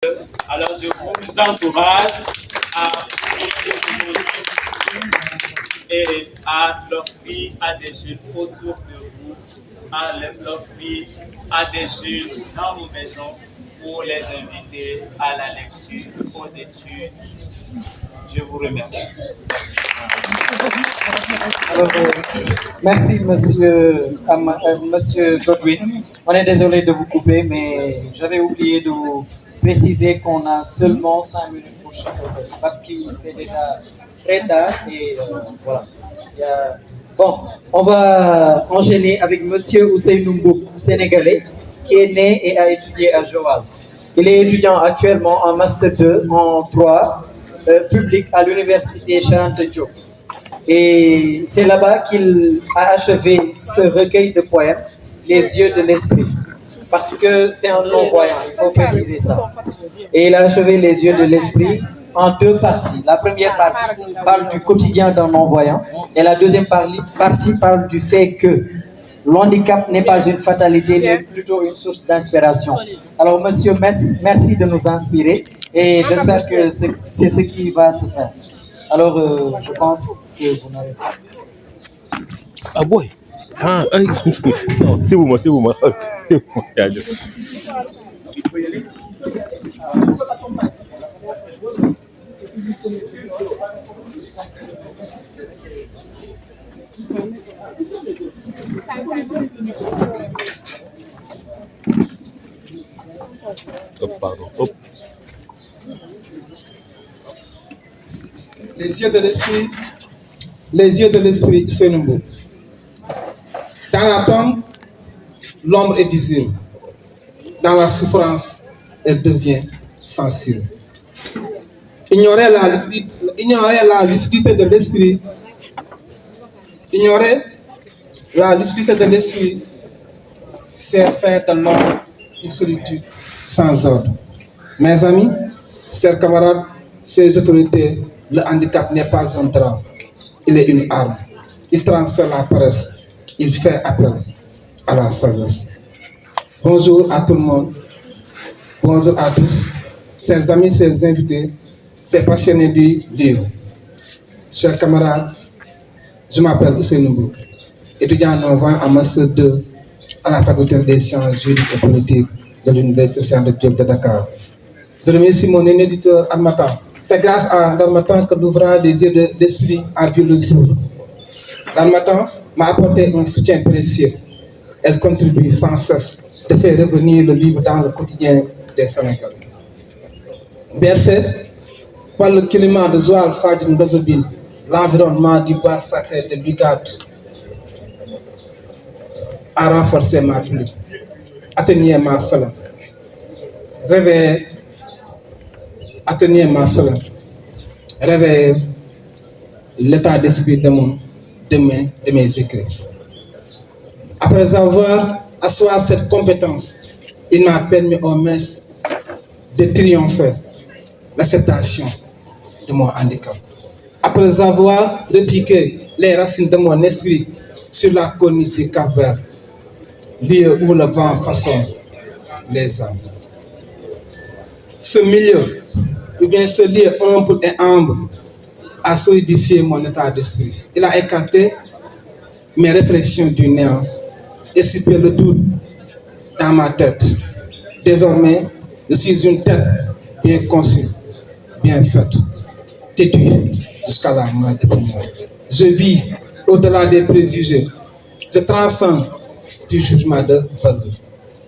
Alors, je vous encourage à et à l'offrir à des jeunes autour de vous, à l'offrir à des jeunes dans vos maisons pour les inviter à la lecture, aux études. Je vous remercie. Merci. Alors, merci, monsieur Godwin. On est désolé de vous couper, mais j'avais oublié de vous préciser qu'on a seulement 5 minutes pour chaque auteur, parce qu'il fait déjà très tard et voilà. Bon, on va enchaîner avec monsieur Ousseynou Mboup, sénégalais, qui est né et a étudié à Joal. Il est étudiant actuellement en Master 2 en 3 public à l'université Cheikh Anta Diop. Et c'est là-bas qu'il a achevé ce recueil de poèmes, Les yeux de l'esprit. Parce que c'est un non-voyant, il faut préciser ça. Et il a achevé Les yeux de l'esprit en 2 parties. La première partie parle du quotidien d'un non-voyant et la deuxième partie parle du fait que l'handicap n'est pas une fatalité, mais plutôt une source d'inspiration. Alors, monsieur, merci de nous inspirer et j'espère que c'est ce qui va se faire. Alors, je pense que vous n'avez pas. Ah boy. Ah, non, c'est vous moi. Hop, pardon. Hop. Les yeux de l'esprit, les yeux de l'esprit, c'est nouveau. Dans la tombe, l'ombre est visible. Dans la souffrance, elle devient sensible. Ignorer la lucidité de l'esprit, c'est faire de l'homme une solitude sans ordre. Mes amis, chers camarades, chers autorités, le handicap n'est pas un drame, il est une arme. Il transfère la paresse, il fait appel à la sagesse. Bonjour à tout le monde, bonjour à tous, chers amis, chers invités, chers passionnés du livre. Chers camarades, je m'appelle Ousseynou Mboup, étudiant en Master 2 à la faculté des sciences juridiques et politiques de l'Université Cheikh Anta Diop de Dakar. Je remercie mon éditeur Harmattan. C'est grâce à Harmattan que l'ouvrage des yeux de l'esprit a vu le jour. Harmattan m'a apporté un soutien précieux. Elle contribue sans cesse de faire revenir le livre dans le quotidien des Sénégalais. Bercé par le climat de Joal Fadjim d'Azobine, l'environnement du bois sacré de Lugat a renforcé ma plume, atténué ma flamme, réveillé l'état d'esprit de mes écrits. Après avoir assoiffé cette compétence, il m'a permis au moins de triompher l'acceptation de mon handicap. Après avoir repiqué les racines de mon esprit sur la corniche du Cap-Vert, lieu où le vent façonne les âmes. Ce milieu, ou bien ce lieu humble et humble, a solidifié mon état d'esprit. Il a écarté mes réflexions du néant et dissipé le doute dans ma tête. Désormais, je suis une tête bien conçue, bien faite, têtue jusqu'à la main épinière. Je vis au-delà des préjugés. Je transcende du jugement de valeur.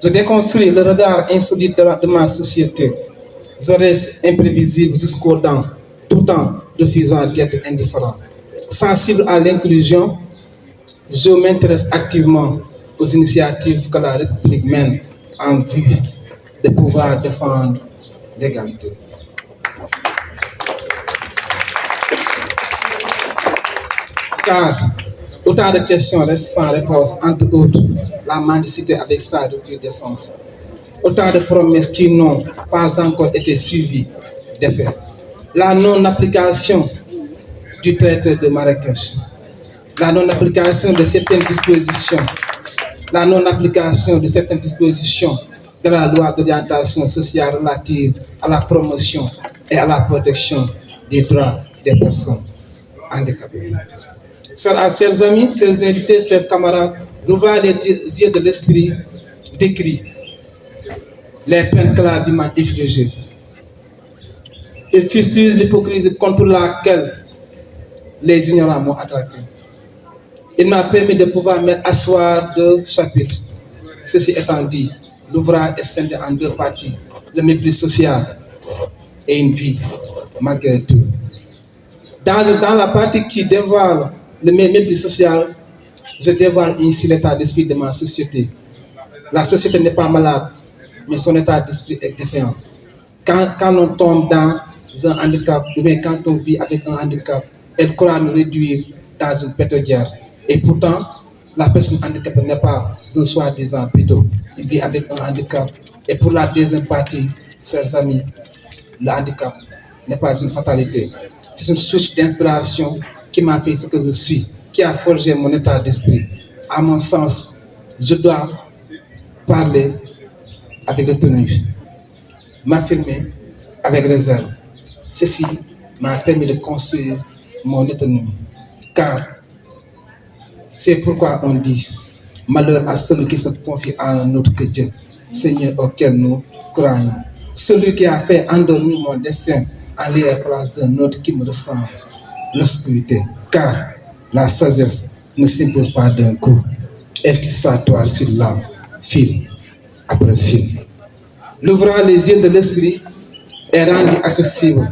Je déconstruis le regard insolite de ma société. Je reste imprévisible jusqu'aux dents, tout en refusant d'être indifférent. Sensible à l'inclusion, je m'intéresse activement aux initiatives que la République mène en vue de pouvoir défendre l'égalité. Car autant de questions restent sans réponse, entre autres la mendicité avec sa recrudescence. Autant de promesses qui n'ont pas encore été suivies d'effet. La non-application du traité de Marrakech, la non-application de certaines dispositions, de la loi d'orientation sociale relative à la promotion et à la protection des droits des personnes handicapées. Chers amis, chers invités, chers camarades, l'ouvrage les yeux de l'esprit décrit les peines que la vie m'a infligées. Il fustige l'hypocrisie contre laquelle les ignorants m'ont attaqué. Il m'a permis de pouvoir mettre asseoir deux chapitres. Ceci étant dit, l'ouvrage est scindé en deux parties, le mépris social et une vie, malgré tout. Dans la partie qui dévoile le mépris social, je dévoile ici l'état d'esprit de ma société. La société n'est pas malade, mais son état d'esprit est différent. Quand on tombe dans un handicap, ou bien quand on vit avec un handicap, elle croit nous réduire dans une pétodière. Et pourtant, la personne handicapée n'est pas un soi-disant plutôt. Il vit avec un handicap. Et pour la deuxième partie, chers amis, le handicap n'est pas une fatalité. C'est une source d'inspiration qui m'a fait ce que je suis, qui a forgé mon état d'esprit. À mon sens, je dois parler avec retenue, m'affirmer avec réserve. Ceci m'a permis de construire mon autonomie. Car c'est pourquoi on dit malheur à celui qui se confie à un autre que Dieu, Seigneur auquel nous croyons. Celui qui a fait endormir mon destin en la place d'un autre qui me ressemble, l'obscurité. Car la sagesse ne s'impose pas d'un coup. Elle s'assoit sur l'âme, fil après fil. L'ouvrage les yeux de l'esprit est rendu accessible.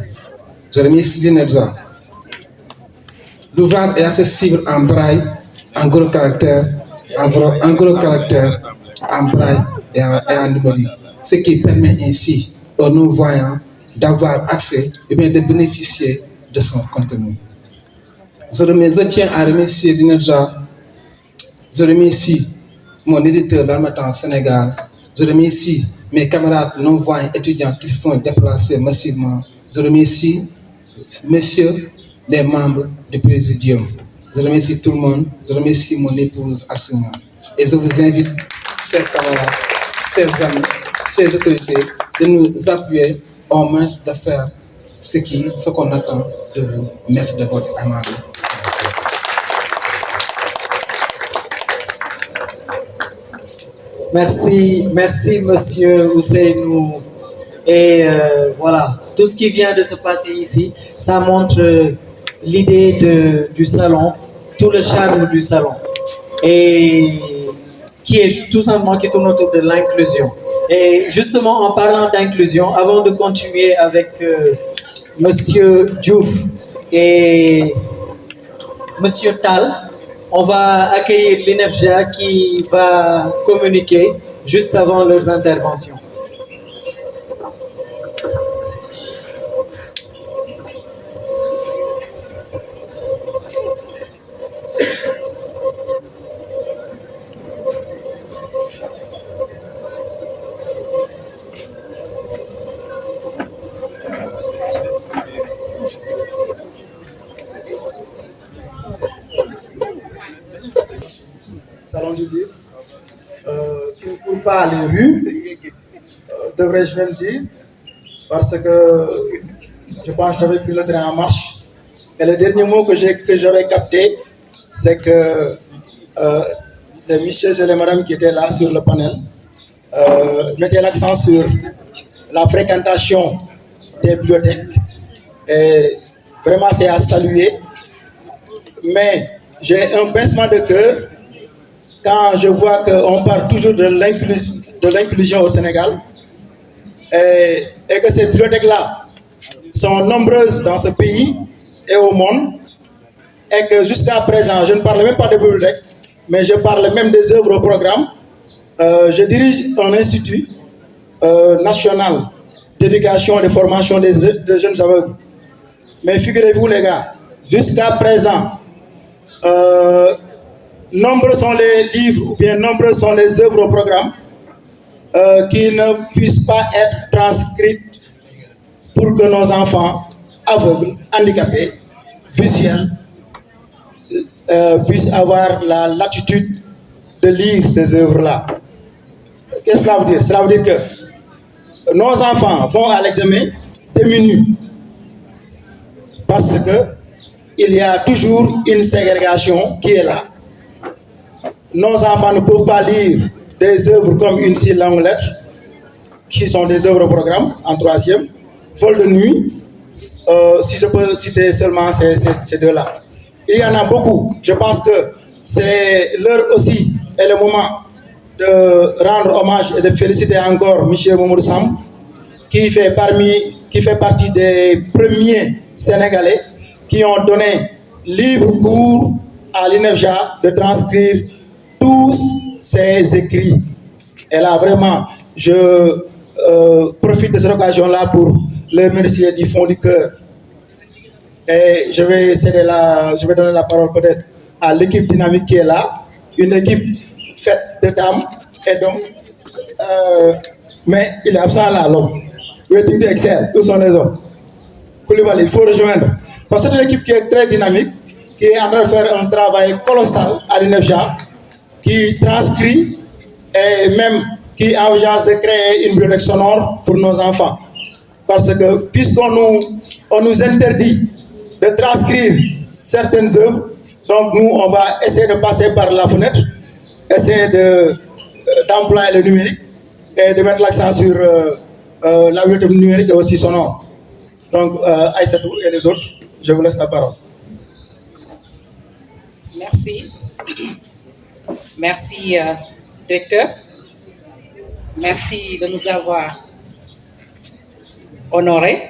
Je remercie l'INEDJA. L'ouvrage est accessible en braille, en gros caractère, en braille et en numérique. Ce qui permet ainsi aux non-voyants d'avoir accès et bien de bénéficier de son contenu. Je tiens à remercier l'INEDJA. Je remercie mon éditeur d'Almatan Sénégal. Je remercie mes camarades non-voyants étudiants qui se sont déplacés massivement. Je remercie messieurs les membres du Présidium. Je remercie tout le monde. Je remercie mon épouse Assouman. Et je vous invite, chers camarades, chers amis, chers autorités, de nous appuyer au moins de faire ce qu'on attend de vous. Merci de votre amable. Merci, monsieur Ousseynou. Et voilà, tout ce qui vient de se passer ici, ça montre l'idée du salon, tout le charme du salon. Et qui est tout simplement qui tourne autour de l'inclusion. Et justement, en parlant d'inclusion, avant de continuer avec monsieur Diouf et monsieur Tal, on va accueillir l'INEFJA qui va communiquer juste avant leurs interventions. Salon du livre, qui ne court pas les rues, devrais-je même dire, parce que je pense que j'avais pris le train en marche. Et le dernier mot que j'avais capté, c'est que les messieurs et les madames qui étaient là sur le panel mettaient l'accent sur la fréquentation des bibliothèques. Et vraiment, c'est à saluer. Mais j'ai un pincement de cœur quand je vois qu'on parle toujours de l'inclusion au Sénégal et que ces bibliothèques-là sont nombreuses dans ce pays et au monde, et que jusqu'à présent, je ne parle même pas de bibliothèques, mais je parle même des œuvres au programme. Je dirige un institut national d'éducation et de formation des jeunes aveugles. Mais figurez-vous les gars, jusqu'à présent, nombreux sont les livres ou bien nombreux sont les œuvres au programme qui ne puissent pas être transcrites pour que nos enfants aveugles, handicapés, visuels, puissent avoir la latitude de lire ces œuvres-là. Qu'est-ce que cela veut dire? Cela veut dire que nos enfants vont à l'examen démunis parce que il y a toujours une ségrégation qui est là. Nos enfants ne peuvent pas lire des œuvres comme Une si longue lettre, qui sont des œuvres au programme en troisième, Vol de nuit, si je peux citer seulement ces deux-là. Il y en a beaucoup. Je pense que c'est l'heure aussi et le moment de rendre hommage et de féliciter encore M. Mamoudou Sam, qui fait partie des premiers Sénégalais qui ont donné libre cours à l'INEFJA de transcrire tous ses écrits. Et là, vraiment, je profite de cette occasion-là pour le remercier du fond du cœur. Et je vais donner la parole peut-être à l'équipe dynamique qui est là, une équipe faite de dames et d'hommes. Mais il est absent là, l'homme. Waiting to excel, où sont les hommes? Koulibaly, il faut rejoindre. Parce que c'est une équipe qui est très dynamique, qui est en train de faire un travail colossal à l'INEFJA, qui transcrit et même qui envisage de créer une bibliothèque sonore pour nos enfants. Parce que puisqu'on nous interdit de transcrire certaines œuvres, donc nous, on va essayer de passer par la fenêtre, essayer d'employer le numérique et de mettre l'accent sur la bibliothèque numérique et aussi sonore. Donc, Aïssatou et les autres, je vous laisse la parole. Merci. Merci, directeur. Merci de nous avoir honorés.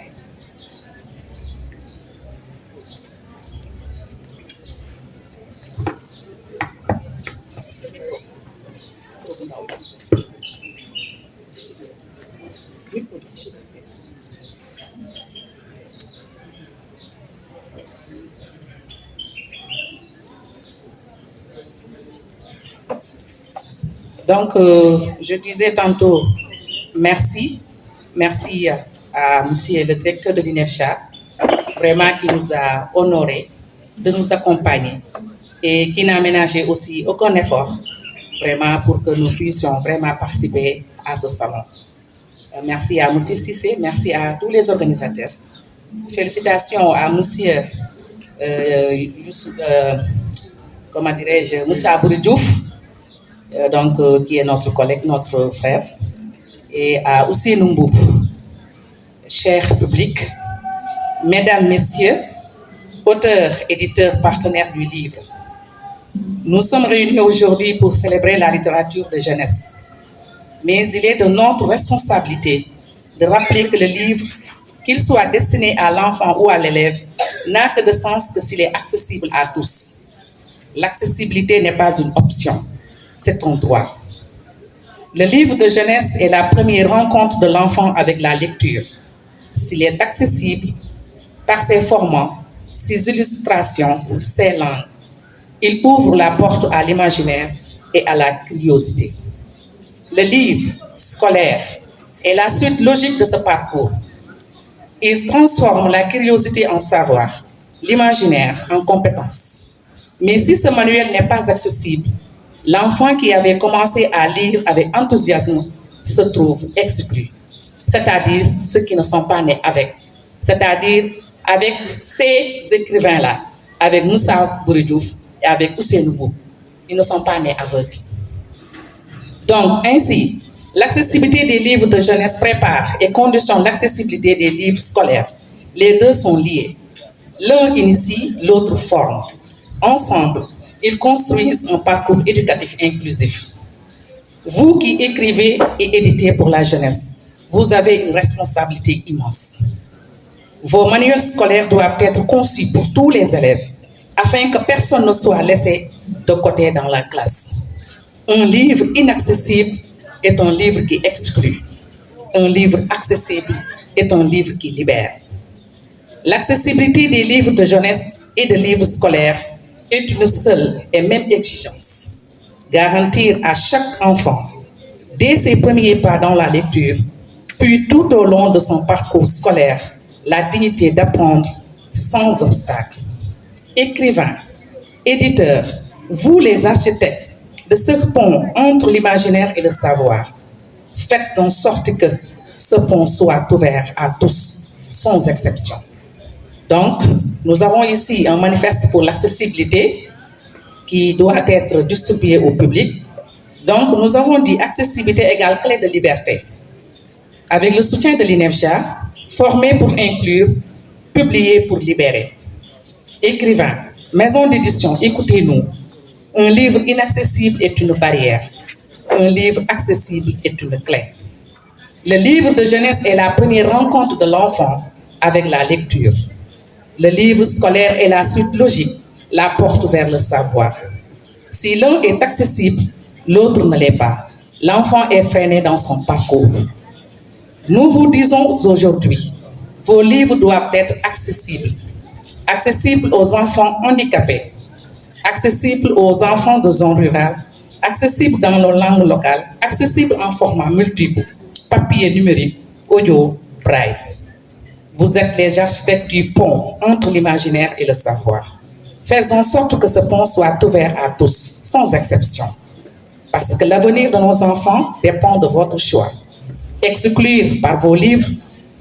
Donc, je disais tantôt merci à monsieur le directeur de l'INEFJA, vraiment qui nous a honorés de nous accompagner et qui n'a ménagé aussi aucun effort vraiment pour que nous puissions vraiment participer à ce salon. Merci à monsieur Cissé, merci à tous les organisateurs. Félicitations à monsieur comment dirais-je, monsieur Abouri Diouf, donc, qui est notre collègue, notre frère, et à Ousseynou Mboub. Cher public, mesdames, messieurs, auteurs, éditeurs, partenaires du livre, nous sommes réunis aujourd'hui pour célébrer la littérature de jeunesse. Mais il est de notre responsabilité de rappeler que le livre, qu'il soit destiné à l'enfant ou à l'élève, n'a que de sens que s'il est accessible à tous. L'accessibilité n'est pas une option. C'est un droit. Le livre de jeunesse est la première rencontre de l'enfant avec la lecture. S'il est accessible par ses formats, ses illustrations, ses langues, il ouvre la porte à l'imaginaire et à la curiosité. Le livre scolaire est la suite logique de ce parcours. Il transforme la curiosité en savoir, l'imaginaire en compétence. Mais si ce manuel n'est pas accessible, l'enfant qui avait commencé à lire avec enthousiasme se trouve exclu, c'est-à-dire ceux qui ne sont pas nés avec, c'est-à-dire avec ces écrivains-là, avec Moussa Abouri Diouf et avec Ousseynou Mboub. Ils ne sont pas nés aveugles. Donc, ainsi, l'accessibilité des livres de jeunesse prépare et conditionne l'accessibilité des livres scolaires. Les deux sont liés. L'un initie, l'autre forme. Ensemble, ils construisent un parcours éducatif inclusif. Vous qui écrivez et éditez pour la jeunesse, vous avez une responsabilité immense. Vos manuels scolaires doivent être conçus pour tous les élèves, afin que personne ne soit laissé de côté dans la classe. Un livre inaccessible est un livre qui exclut. Un livre accessible est un livre qui libère. L'accessibilité des livres de jeunesse et des livres scolaires est une seule et même exigence. Garantir à chaque enfant, dès ses premiers pas dans la lecture, puis tout au long de son parcours scolaire, la dignité d'apprendre sans obstacle. Écrivains, éditeurs, vous les architectes de ce pont entre l'imaginaire et le savoir, faites en sorte que ce pont soit ouvert à tous, sans exception. Donc, nous avons ici un manifeste pour l'accessibilité qui doit être distribué au public. Donc, nous avons dit accessibilité égale clé de liberté. Avec le soutien de l'INEFJA, former pour inclure, publier pour libérer. Écrivain, maison d'édition, écoutez-nous. Un livre inaccessible est une barrière. Un livre accessible est une clé. Le livre de jeunesse est la première rencontre de l'enfant avec la lecture. Le livre scolaire est la suite logique, la porte vers le savoir. Si l'un est accessible, l'autre ne l'est pas. L'enfant est freiné dans son parcours. Nous vous disons aujourd'hui, vos livres doivent être accessibles. Accessibles aux enfants handicapés, accessibles aux enfants de zone rurale, accessibles dans nos langues locales, accessibles en format multiple, papier numérique, audio, braille. Vous êtes les architectes du pont entre l'imaginaire et le savoir. Faites en sorte que ce pont soit ouvert à tous, sans exception. Parce que l'avenir de nos enfants dépend de votre choix. Exclure par vos livres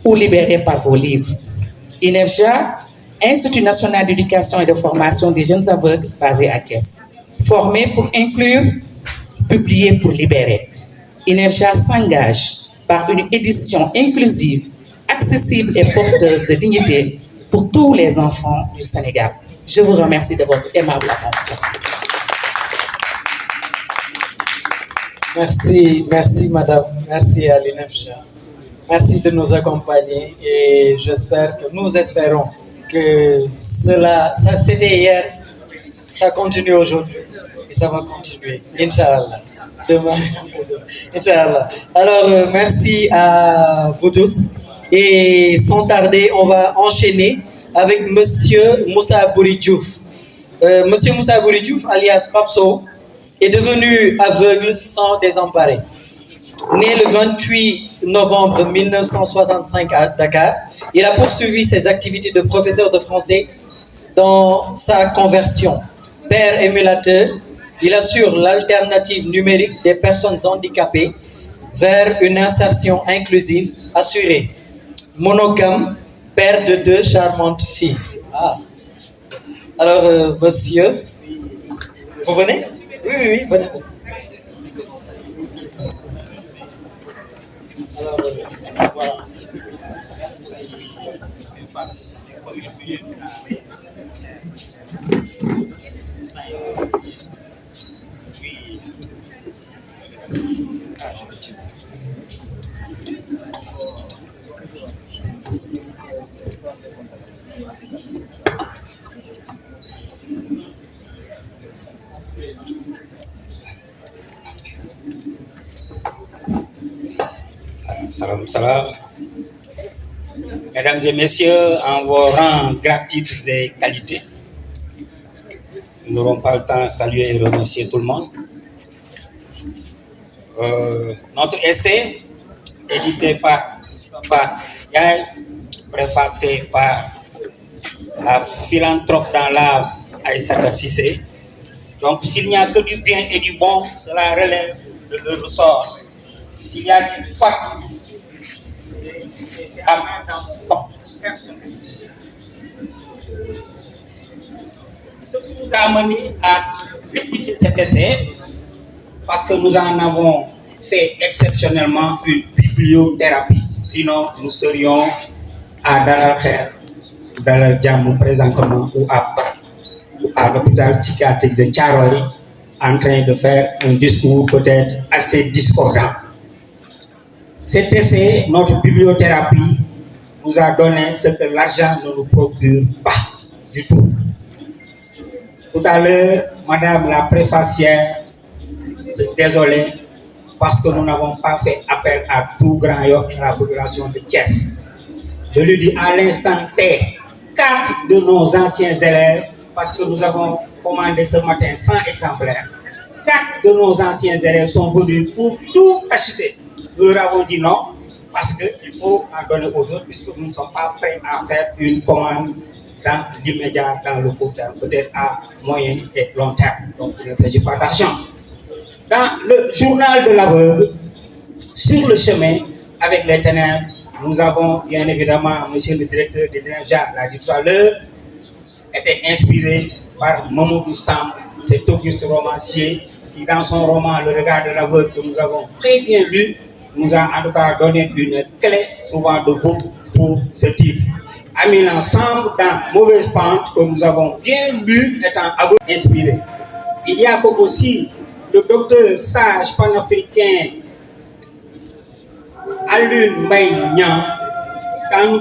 ou libérer par vos livres. INEFJA, Institut national d'éducation et de formation des jeunes aveugles basé à Thiès. Former pour inclure, publier pour libérer. INEFJA s'engage par une édition inclusive, accessible et porteuse de dignité pour tous les enfants du Sénégal. Je vous remercie de votre aimable attention. Merci madame, merci à l'INEFJA. Merci de nous accompagner et nous espérons que ça c'était hier, ça continue aujourd'hui et ça va continuer, Inch'Allah. Demain, Inch'Allah. Alors, merci à vous tous et sans tarder, on va enchaîner avec Monsieur Moussa Bouri Diouf. Monsieur Moussa Bouri Diouf, alias Papso, est devenu aveugle sans désemparer. Né le 28 novembre 1965 à Dakar, il a poursuivi ses activités de professeur de français dans sa conversion. Père émulateur, il assure l'alternative numérique des personnes handicapées vers une insertion inclusive assurée. Monogame, père de 2 charmantes filles. Ah. Alors, monsieur, vous venez? Oui, venez. Alors, voilà. Salam, salam. Mesdames et messieurs, en vos rangs, grands titres et qualités, nous n'aurons pas le temps de saluer et remercier tout le monde. Notre essai, édité par Yael, préfacé par la philanthrope dans l'âme Aïssata Cissé. Donc, s'il n'y a que du bien et du bon, cela relève de leur ressort. S'il y a du quoi, c'est la main dans mon corps personnel. Ce qui nous a amené à publier cet essai, parce que nous en avons fait exceptionnellement une bibliothérapie. Sinon, nous serions à Dalal Khair, Dalal Djamou présentement, ou à l'hôpital psychiatrique de Thiaroye, en train de faire un discours peut-être assez discordant. Cet essai, notre bibliothérapie, nous a donné ce que l'argent ne nous procure pas du tout. Tout à l'heure, Madame la préfacière se désolait parce que nous n'avons pas fait appel à tout Grand Yoff et à la population de Thiès. Je lui dis à l'instant T, 4 de nos anciens élèves, parce que nous avons commandé ce matin 100 exemplaires, 4 de nos anciens élèves sont venus pour tout acheter. Nous leur avons dit non, parce qu'il faut en donner aux autres, puisque nous ne sommes pas prêts à faire une commande dans l'immédiat, dans le court terme, peut-être à moyen et long terme. Donc il ne s'agit pas d'argent. Dans le journal de l'aveugle, Sur le chemin, avec les ténèbres, nous avons bien évidemment, monsieur le directeur de l'INEFJA l'a dit tout à l'heure, été inspiré par Mamadou Samb, cet auguste romancier qui, dans son roman Le regard de l'aveugle que nous avons très bien lu, nous a en tout cas donné une clé souvent de vogue pour ce titre. Amis ensemble dans Mauvaise Pente que nous avons bien lu étant aveugle inspiré. Il y a aussi le docteur sage panafricain Alun Mbaye Niang, quand nous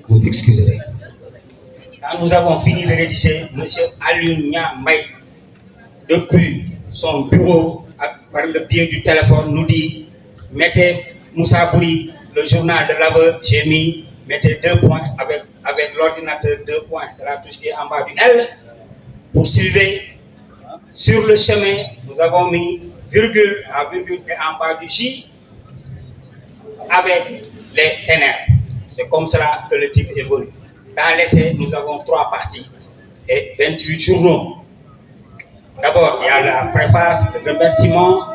vous excuserez. Quand nous avons fini de rédiger, M. Alun Mbaye, depuis son bureau, par le biais du téléphone, nous dit mettez Moussa Bouri, le journal de l'aveugle, j'ai mis, mettez 2 points avec l'ordinateur 2 points, c'est la touche qui est en bas du L. Poursuivez. Sur le chemin, nous avons mis virgule, la virgule est en bas du J, avec les ténèbres. C'est comme cela que le titre évolue. Dans l'essai, nous avons 3 parties et 28 journaux. D'abord, il y a la préface, le remerciement.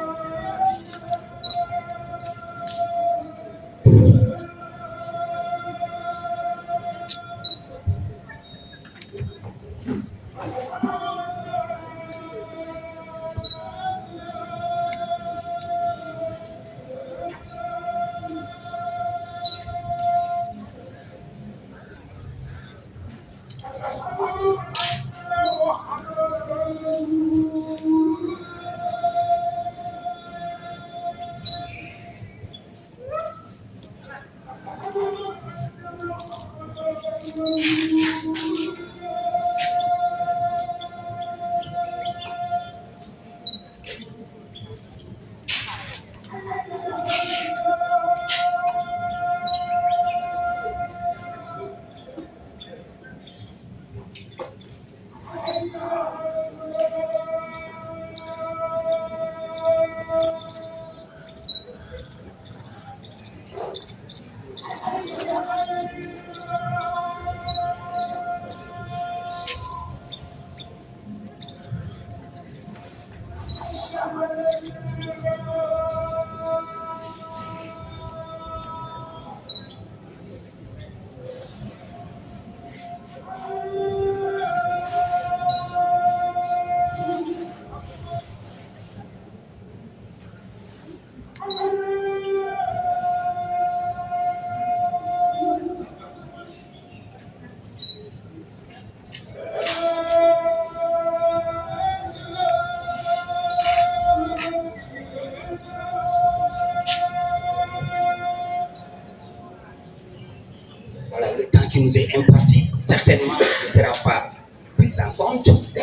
Qui nous est imparti, certainement ne sera pas pris en compte de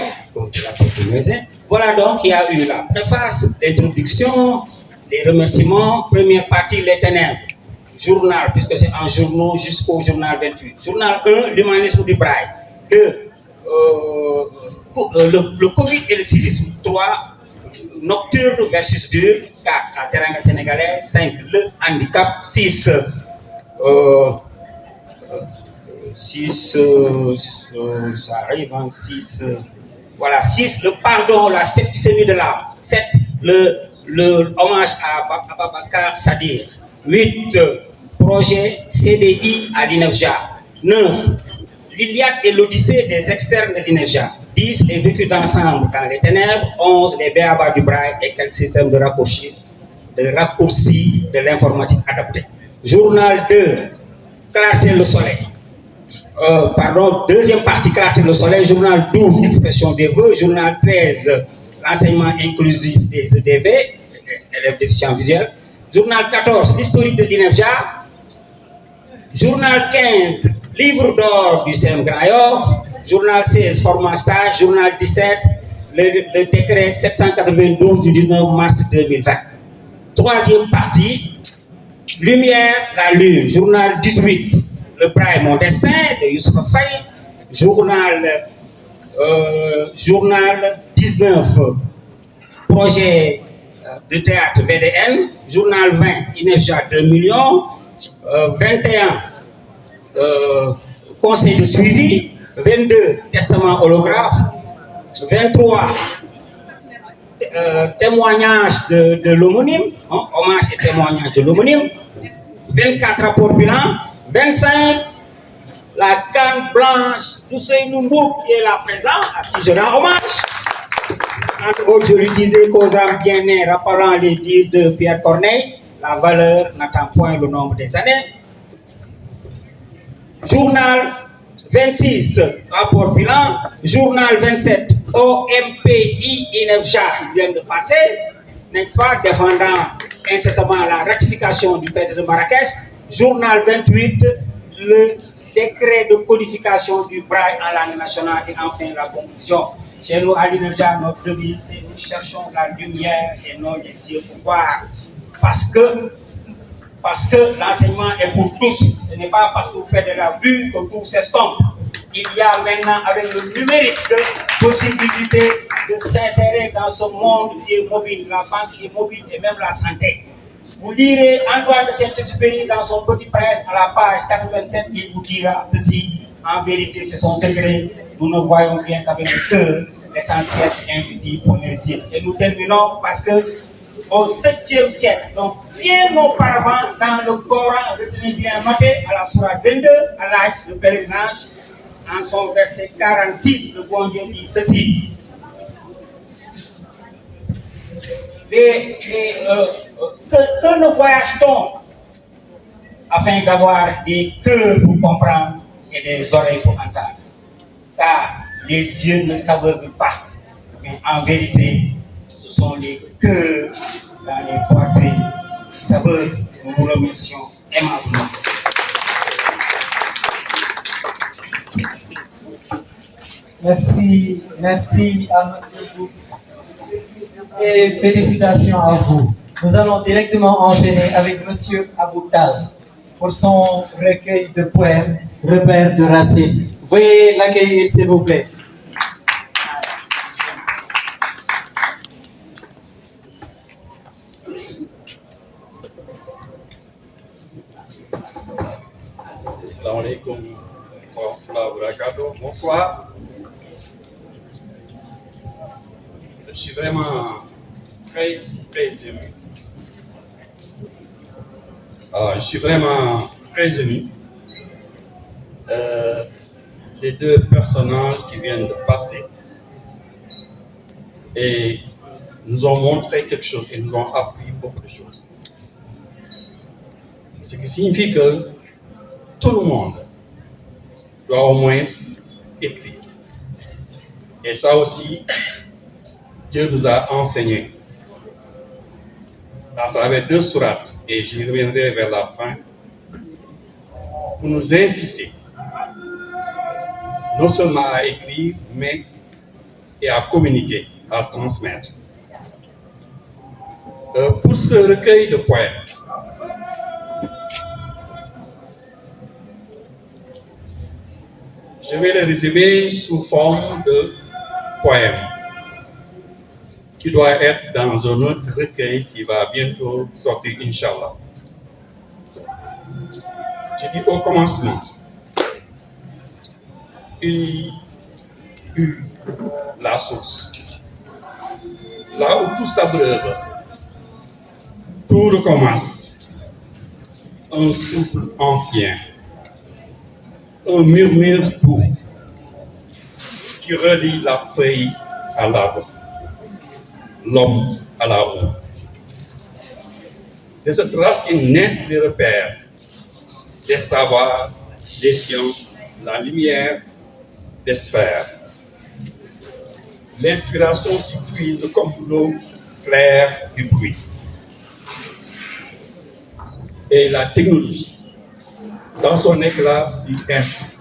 la proposition. Voilà donc, il y a eu la préface, l'introduction, les remerciements, première partie, les ténèbres, journal, puisque c'est un journal jusqu'au journal 28. Journal 1, l'humanisme du braille. 2, le Covid et le civisme. 3, nocturne versus dur. 4, la teranga sénégalaise. 5, le handicap. 6, 6, ça arrive en 6. Voilà, 6, le pardon, la septicémie de l'âme. 7, le hommage à Babacar Sadir. 8, projet CDI à l'INEFJA. 9, l'Iliade et l'Odyssée des externes de l'INEFJA. 10, les vécus d'ensemble dans les ténèbres. 11, les béabas du braille et quelques systèmes de raccourci de l'informatique adaptée. Journal 2, Clarté le soleil. Deuxième partie, Clarté le soleil. Journal 12, expression des vœux. Journal 13, l'enseignement inclusif des EDV, élèves déficients visuels. Journal 14, l'historique de l'INEFJA. Journal 15, livre d'or du CEM Grand Yoff. Journal 16, format stage. Journal 17, le décret 792 du 19 mars 2020. Troisième partie, Lumière, la lune. Journal 18, le braille, mon destin de Youssef Faye. Journal 19, projet de théâtre VDN, Journal 20, INEFJA 2 millions, 21, Conseil de suivi, 22, Testament holographe, 23, témoignage de l'homonyme, hommage et témoignage de l'homonyme, 24, rapport bilan, 25, la canne blanche d'Ousseynou Mboup qui est là présent, à qui je rends hommage. Entre autres, je lui disais qu'aux âmes bien nées, rappelant les dires de Pierre Corneille, la valeur n'attend point le nombre des années. Journal 26, rapport bilan. Journal 27, OMPI INEFJA, ils viennent de passer, n'est-ce pas, défendant incessamment la ratification du traité de Marrakech. Journal 28, le décret de codification du braille en langue nationale. Et enfin, la conclusion. Chez nous, à l'INEFJA, notre devise, c'est nous cherchons la lumière et non les yeux pour voir. Parce que l'enseignement est pour tous. Ce n'est pas parce que vous faites de la vue que tout s'estompe. Il y a maintenant, avec le numérique, possibilité de s'insérer dans ce monde qui est mobile. La banque est mobile et même la santé. Vous lirez Antoine de Saint-Exupéry dans son Petit Prince à la page 87, il vous dira ceci. En vérité, c'est son secret. Nous ne voyons bien qu'avec le cœur, l'essentiel est invisible pour les yeux. Et nous terminons parce que au 7e siècle, donc bien auparavant, dans le Coran, retenez bien noté à la sourate 22, à l'âge de pèlerinage, en son verset 46, le bon Dieu dit ceci. Que ne voyage-t-on afin d'avoir des cœurs pour comprendre et des oreilles pour entendre? Car les yeux ne s'aveuglent pas, mais en vérité, ce sont les cœurs dans les poitrines qui s'aveuglent. Nous vous remercions aimablement. Merci à monsieur Bou. Et félicitations à vous. Nous allons directement enchaîner avec monsieur Aboutal pour son recueil de poèmes, Repères de Racine. Veuillez l'accueillir, s'il vous plaît. Assalamu alaikum wa rahmatullahi wa barakatuh. Bonsoir. Je suis vraiment très ému. Je suis vraiment très ému. Les deux personnages qui viennent de passer et nous ont montré quelque chose et nous ont appris beaucoup de choses. Ce qui signifie que tout le monde doit au moins écrire. Et ça aussi, Dieu nous a enseigné à travers 2 sourates, et je reviendrai vers la fin, pour nous insister non seulement à écrire, mais et à communiquer, à transmettre. Pour ce recueil de poèmes, je vais le résumer sous forme de poème qui doit être dans un autre recueil qui va bientôt sortir, Inch'Allah. Je dis au commencement, il eut la source. Là où tout s'abreuve, tout recommence. Un souffle ancien, un murmure doux qui relie la feuille à l'arbre, l'homme à la roue. De cette racine naissent des repères, des savoirs, des sciences, la lumière, des sphères. L'inspiration s'y puise comme l'eau claire du bruit. Et la technologie, dans son éclat, s'y inscrit.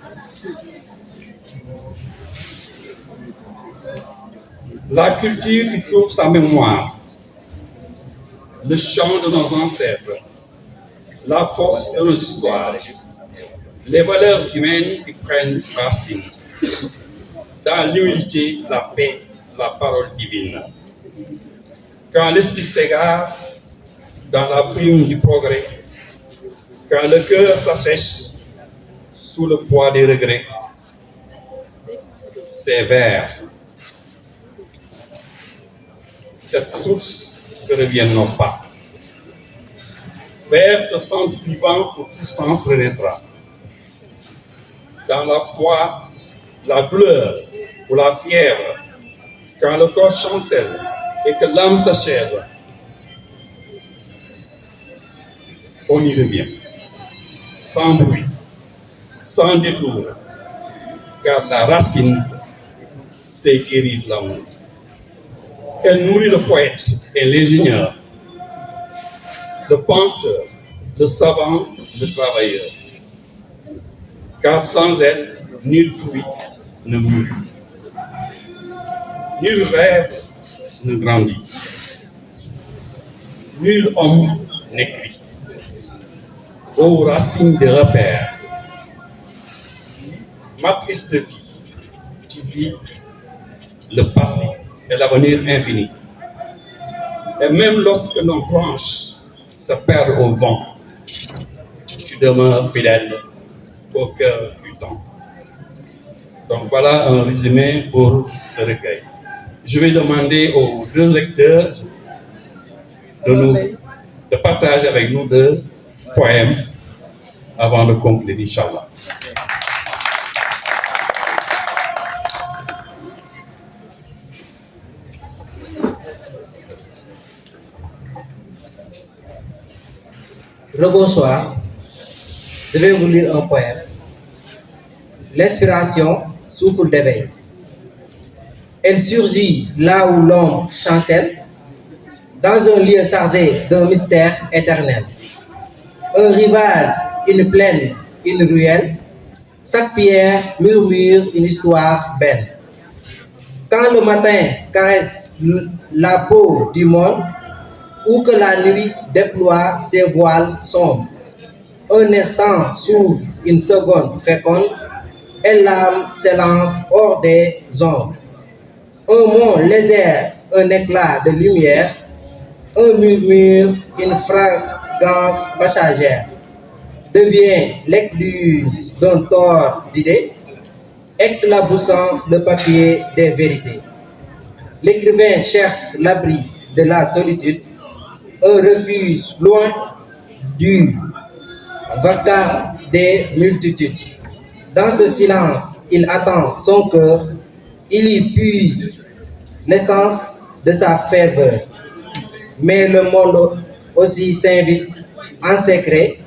La culture y trouve sa mémoire, le chant de nos ancêtres, la force de nos histoires, les valeurs humaines y prennent racine. Dans l'humilité, la paix, la parole divine. quand l'esprit s'égare dans la brume du progrès, quand le cœur s'assèche sous le poids des regrets, ces vers, cette source que reviennent nos pas. Vers ce centre vivant où tout sens renaîtra. Dans la foi, la douleur ou la fièvre, quand le corps chancelle et que l'âme s'achève, on y revient, sans bruit, sans détour, car la racine, c'est guérir l'amour. Elle nourrit le poète et l'ingénieur, le penseur, le savant, le travailleur. Car sans elle, nul fruit ne mûrit, nul rêve ne grandit, nul homme n'écrit. Ô racine de repères, matrice de vie, tu vis le passé et l'avenir infini. Et même lorsque nos branches se perdent au vent, tu demeures fidèle au cœur du temps. Donc voilà un résumé pour ce recueil. Je vais demander aux deux lecteurs de partager avec nous deux poèmes avant de conclure, Inch'Allah. Rebonsoir, je vais vous lire un poème. L'inspiration souffle d'éveil. Elle surgit là où l'ombre chancelle, dans un lieu chargé d'un mystère éternel. Un rivage, une plaine, une ruelle, chaque pierre murmure une histoire belle. Quand le matin caresse la peau du monde, ou que la nuit déploie ses voiles sombres, un instant s'ouvre, une seconde féconde, et l'âme s'élance hors des ombres. Un mot léger, un éclat de lumière, un murmure, une fragance passagère, devient l'écluse d'un tort d'idées, éclaboussant le papier des vérités. L'écrivain cherche l'abri de la solitude, un refuge loin du vacarme des multitudes. Dans ce silence, il attend son cœur, il y puise l'essence de sa ferveur. Mais le monde aussi s'invite en secret,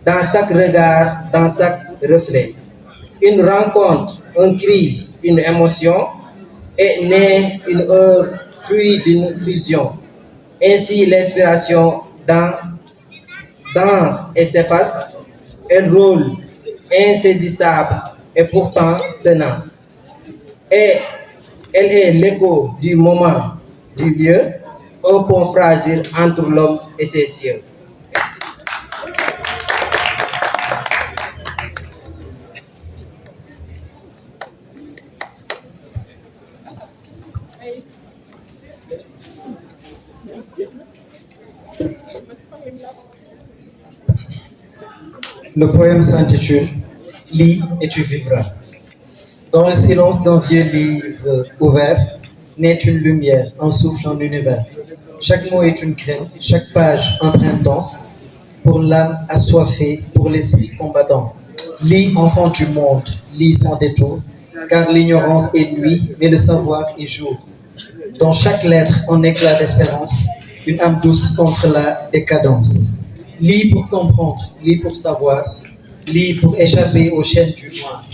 dans chaque regard, dans chaque reflet. Une rencontre, un cri, une émotion, est née une œuvre, fruit d'une fusion. Ainsi, l'inspiration danse et s'efface, elle roule insaisissable et pourtant tenace. Et elle est l'écho du moment, du lieu, un pont fragile entre l'homme et ses cieux. Merci. Le poème s'intitule « Lis et tu vivras ». Dans le silence d'un vieux livre ouvert, naît une lumière, un souffle, un univers. Chaque mot est une graine, chaque page un printemps, pour l'âme assoiffée, pour l'esprit combattant. Lis, enfant du monde, lis sans détour, car l'ignorance est nuit, mais le savoir est jour. Dans chaque lettre, un éclat d'espérance, une âme douce contre la décadence. Lis pour comprendre, lis pour savoir, lis pour échapper aux chaînes du noir.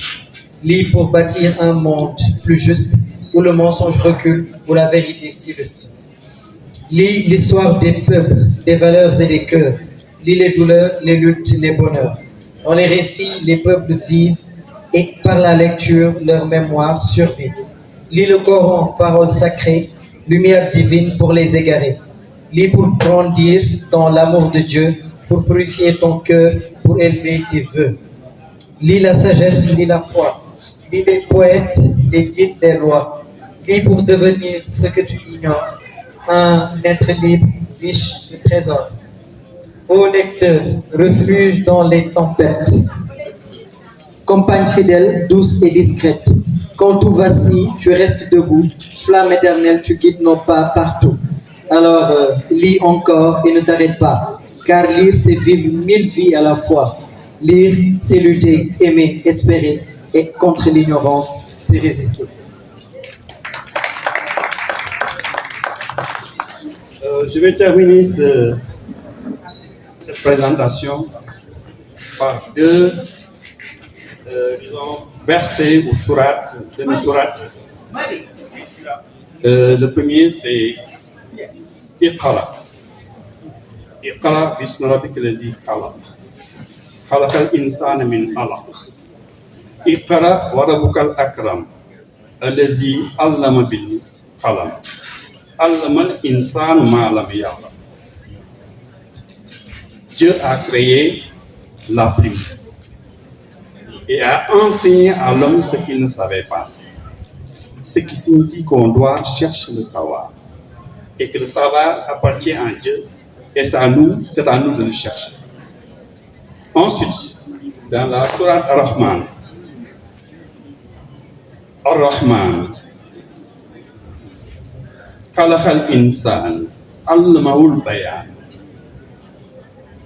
Lis pour bâtir un monde plus juste, où le mensonge recule, où la vérité s'illustre. Lis l'histoire des peuples, des valeurs et des cœurs. Lis les douleurs, les luttes, les bonheurs. Dans les récits, les peuples vivent et par la lecture, leur mémoire survit. Lis le Coran, parole sacrée, lumière divine pour les égarer. Lis pour grandir dans l'amour de Dieu, pour purifier ton cœur, pour élever tes vœux. Lis la sagesse, lis la foi. Lis les poètes, les guides des lois. Lis pour devenir ce que tu ignores, un être libre, riche de trésors. Ô lecteur, refuge dans les tempêtes, compagne fidèle, douce et discrète. Quand tout vacille, tu restes debout, flamme éternelle, tu guides nos pas partout. Alors, lis encore et ne t'arrête pas, car lire, c'est vivre 1000 vies à la fois. Lire, c'est lutter, aimer, espérer, et contre l'ignorance, c'est résister. Je vais terminer cette présentation par deux versets ou sourates, demi-sourates. Le premier, c'est Iqra. Iqra bismi rabbika allazi khalaq. Khalaqal insana min alaq. Iqra wa rabbukal akram. Allazi allama bil qalam. Allamal insanu ma lam ya'lam. Dieu a créé la plume et a enseigné à l'homme ce qu'il ne savait pas. Ce qui signifie qu'on doit chercher le savoir et que le savoir appartient à Dieu et c'est à nous de le chercher. Ensuite, dans la sourate Ar-Rahman, Ar-Rahman, Khalaqal insan, Allamahul bayan.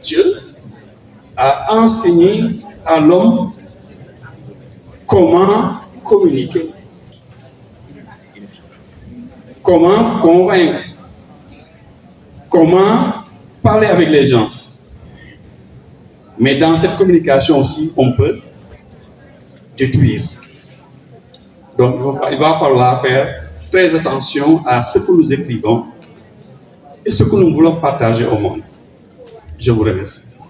Dieu a enseigné à l'homme comment communiquer, comment convaincre, comment parler avec les gens. Mais dans cette communication aussi, on peut détruire. Donc, il va falloir faire très attention à ce que nous écrivons et ce que nous voulons partager au monde. Je vous remercie.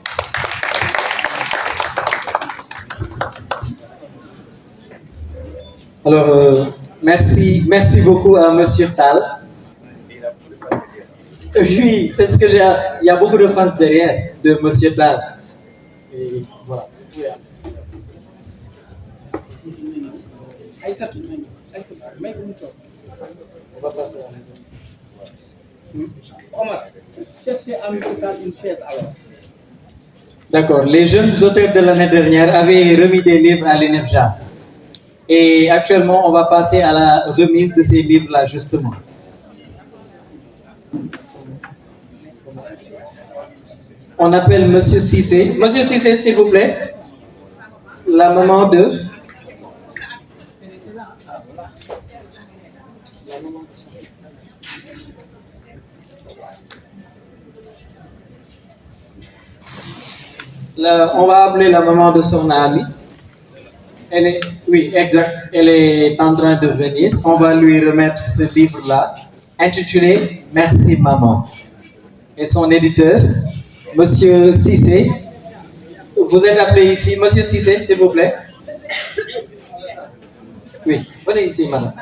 Alors, merci beaucoup à Monsieur Tal. Oui, c'est ce que j'ai. Il y a beaucoup de fans derrière de Monsieur Tal. Et voilà. On va passer à la Omar, cherchez à M. Tal une chaise alors. D'accord. Les jeunes auteurs de l'année dernière avaient remis des livres à l'INEFJA. Et actuellement, on va passer à la remise de ces livres-là, justement. On appelle Monsieur Cissé. Monsieur Cissé, s'il vous plaît. La maman de... on va appeler la maman de son ami. Elle est, oui, exact. Elle est en train de venir. On va lui remettre ce livre-là, intitulé Merci Maman. Et son éditeur, Monsieur Cissé. Vous êtes appelé ici. Monsieur Cissé, s'il vous plaît. Oui, venez ici, madame.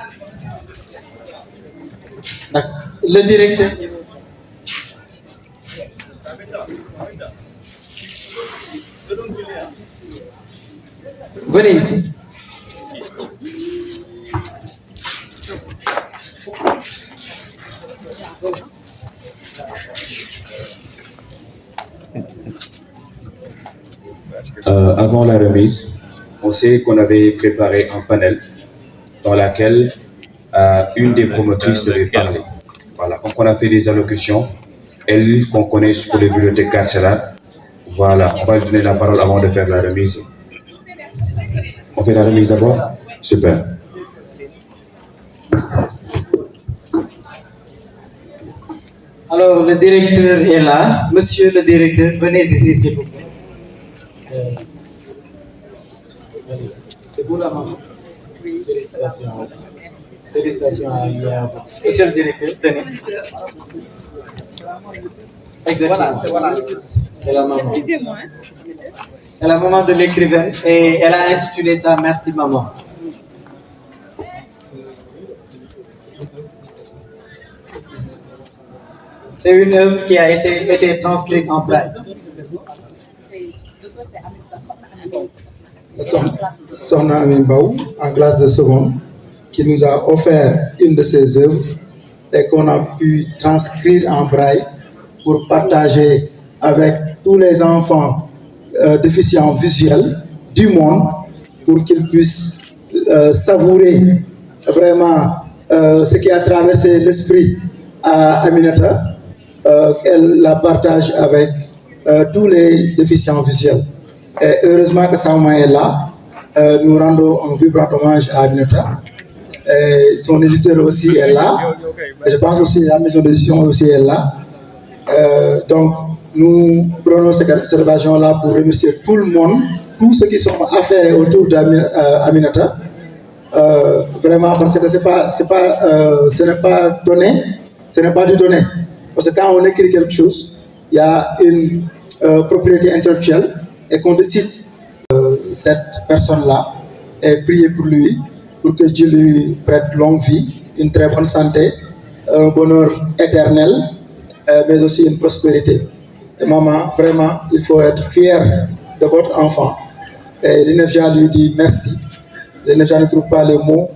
Le directeur. Venez ici. Avant la remise, on sait qu'on avait préparé un panel dans lequel une des promotrices devait parler. Voilà, donc on a fait des allocutions. Elle, qu'on connaît pour les bibliothèques carcérales, voilà, on va lui donner la parole avant de faire la remise. On fait la remise d'abord? Super. Alors, le directeur est là. Monsieur le directeur, venez ici, s'il vous plaît. C'est vous la maman? Félicitations. Félicitations à vous. Monsieur le directeur, venez. Exactement. Voilà. C'est la maman. Excusez-moi. C'est la maman de l'écrivaine et elle a intitulé ça Merci Maman. C'est une œuvre qui a été transcrite en braille. Sokhna Amy Mbaw, en classe de seconde, qui nous a offert une de ses œuvres et qu'on a pu transcrire en braille pour partager avec tous les enfants déficients visuels du monde pour qu'ils puissent savourer vraiment ce qui a traversé l'esprit à Aminata. Elle la partage avec tous les déficients visuels. Et heureusement que sa maman est là. Nous rendons un vibrant hommage à Aminata. Et son éditeur aussi est là. Et je pense aussi la maison d'édition aussi est là. Donc, nous prenons cette occasion-là pour remercier tout le monde, tous ceux qui sont affairés autour d'Aminata. Vraiment, parce que ce n'est pas donné, ce n'est pas du donné. Parce que quand on écrit quelque chose, il y a une propriété intellectuelle et qu'on décide cette personne-là et prier pour lui, pour que Dieu lui prête longue vie, une très bonne santé, un bonheur éternel, mais aussi une prospérité. Et maman, vraiment, il faut être fier de votre enfant. Et l'INEFJA lui dit merci. L'INEFJA ne trouve pas les mots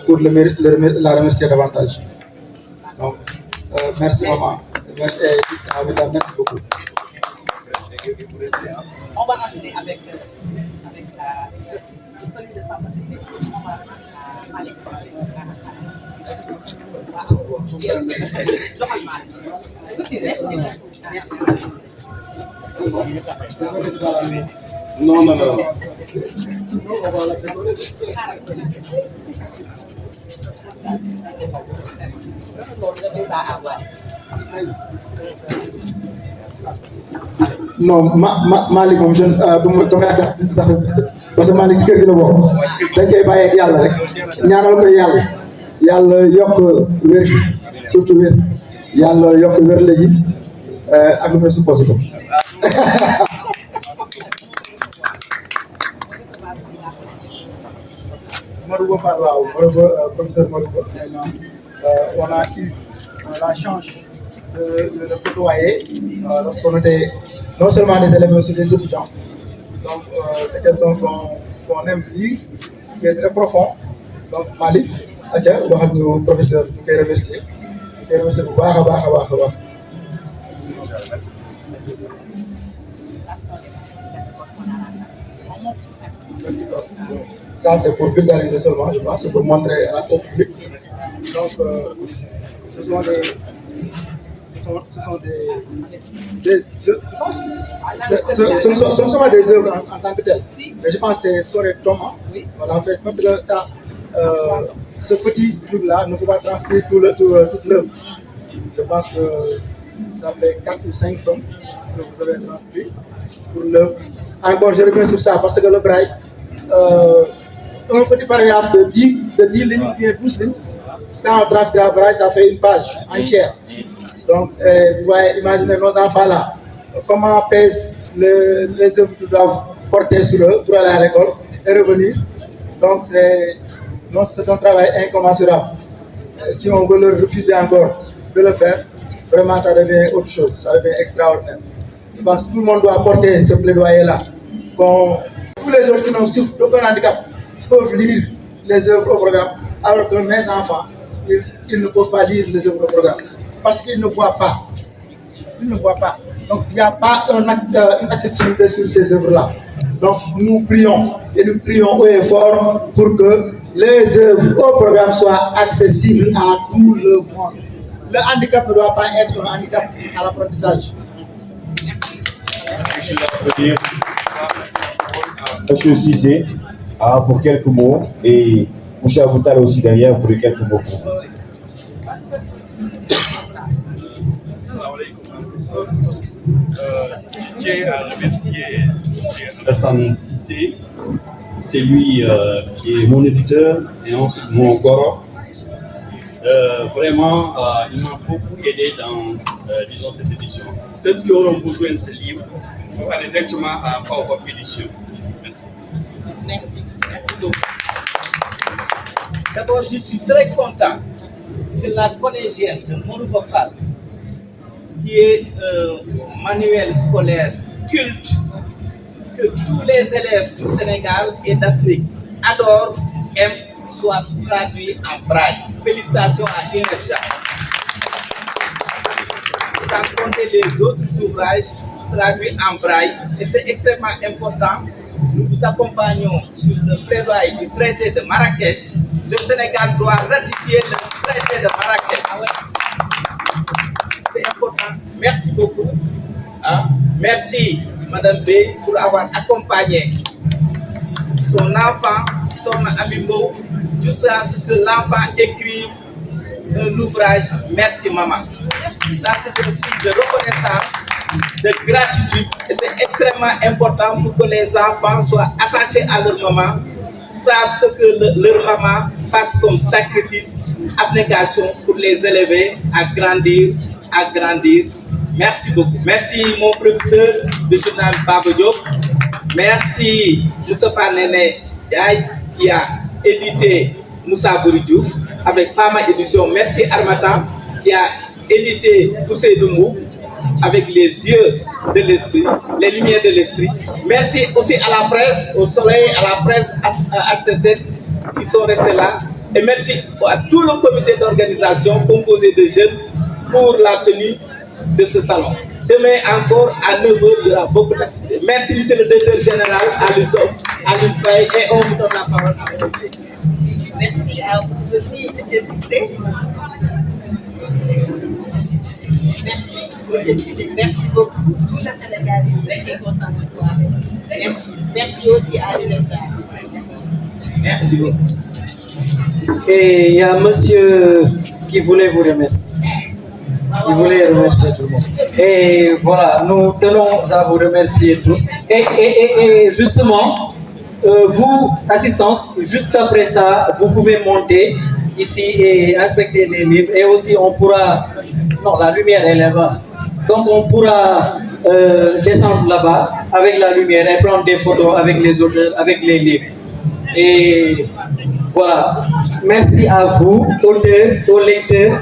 pour la remercier davantage. Donc, merci maman. Merci, merci beaucoup. On va enchaîner avec celui de Samba Cissé. On va aller merci. Non, non, non. Non, Malick moom jeune damay àggat sax parce que Malick si kër gi la bokk dañ koy bàyyi ak yàlla rek ñaanal ko yàlla yokk wér gi surtout wér yàlla yokk wér léegi ak lu may supposé ko. Marouba Fall, professeur Marouba, on a eu la chance de le côtoyer lorsqu'on était non seulement des élèves mais aussi des étudiants. Donc c'est quelqu'un qu'on aime lire, qui est très profond. Donc Malick, Adja, waxal ñu professeur ñu koy remercier bu baax a baax. Ça c'est pour vulgariser seulement, je pense, c'est pour montrer au public. Donc ce sont ce ne sont pas des œuvres en tant que telles, mais je pense que c'est Soré Thomas. On a fait parce que ça, ce petit truc-là ne peut pas transcrire toute l'œuvre. Je pense que ça fait 4 ou 5 tomes que vous avez transcrit pour l'œuvre. Encore, je reviens sur ça parce que le braille, un petit paragraphe de 10 lignes ou bien 12 lignes, quand on transcrit le braille, ça fait une page entière. Donc, vous voyez, imaginez nos enfants là, comment pèsent les œuvres qu'ils doivent porter sur eux pour aller à l'école et revenir. Donc, c'est un travail incommensurable. Si on veut leur refuser encore de le faire, vraiment ça devient autre chose, ça devient extraordinaire. Je pense que tout le monde doit porter ce plaidoyer-là. Tous les autres qui n'ont souffert d'aucun handicap peuvent lire les œuvres au programme, alors que mes enfants, ils ne peuvent pas lire les œuvres au programme. Parce qu'ils ne voient pas. Ils ne voient pas. Donc il n'y a pas une accessibilité sur ces œuvres-là. Donc nous prions et nous crions haut et fort pour que les œuvres au programme soient accessibles à tout le monde. Le handicap ne doit pas être un handicap à l'apprentissage. Je vais applaudir M. Cissé pour quelques mots et M. Aboutal aussi derrière pour quelques mots. Je tiens à remercier Hassan Cissé, c'est lui qui est mon éditeur et ensuite mon goro. Vraiment, il m'a beaucoup aidé dans disons, cette édition. Ceux qui auront besoin de ce livre, il faut aller directement à Power Édition. Merci. Merci. Merci beaucoup. D'abord, je suis très content que la collégienne de Marouba Fall, qui est un manuel scolaire culte que tous les élèves du Sénégal et d'Afrique adorent, aiment soit traduit en braille. Félicitations à INEFJA. Sans compter les autres ouvrages traduits en braille. Et c'est extrêmement important. Nous vous accompagnons sur le plaidoyer du traité de Marrakech. Le Sénégal doit ratifier le traité de Marrakech. C'est important. Merci beaucoup. Merci, Madame B, pour avoir accompagné son enfant, son Abimbo, jusqu'à ce que l'enfant écrive un ouvrage. Merci, maman. Ça, c'est un signe de reconnaissance, de gratitude. Et c'est extrêmement important pour que les enfants soient attachés à leur maman, savent ce que leur maman passe comme sacrifice, abnégation pour les élever à grandir, à grandir. Merci beaucoup. Merci mon professeur de journal Baba Diop. Merci Moustapha Nene Diaye qui a édité Moussa Bouri Diouf avec Fama Édition. Merci Armatan qui a édité Poussé Doumou avec les yeux de l'esprit, les lumières de l'esprit. Merci aussi à la presse, au soleil, à la presse HTZ qui sont restés là. Et merci à tout le comité d'organisation composé de jeunes pour la tenue de ce salon. Demain encore à 9h, il y aura beaucoup d'activités. Merci, monsieur le directeur général, Alun Faye, et on vous donne la parole à vous. Merci à vous aussi, monsieur Tité. Merci, monsieur Tité. Merci beaucoup. Tout le Sénégal est très content de toi. Merci. Merci aussi à l'UNEFJA. Merci beaucoup. Et il y a monsieur qui voulait vous remercier. Je voulais remercier tout le monde. Et voilà, nous tenons à vous remercier tous. Et justement, vous, assistance, juste après ça, vous pouvez monter ici et inspecter les livres. Et aussi, on pourra... Non, la lumière est là-bas. Donc, on pourra descendre là-bas avec la lumière et prendre des photos avec les auteurs, avec les livres. Et voilà. Merci à vous, auteurs, aux lecteurs,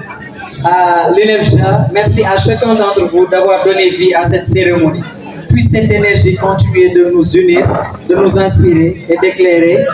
à l'UNEFJA. Merci à chacun d'entre vous d'avoir donné vie à cette cérémonie. Puisse cette énergie continuer de nous unir, de nous inspirer et d'éclairer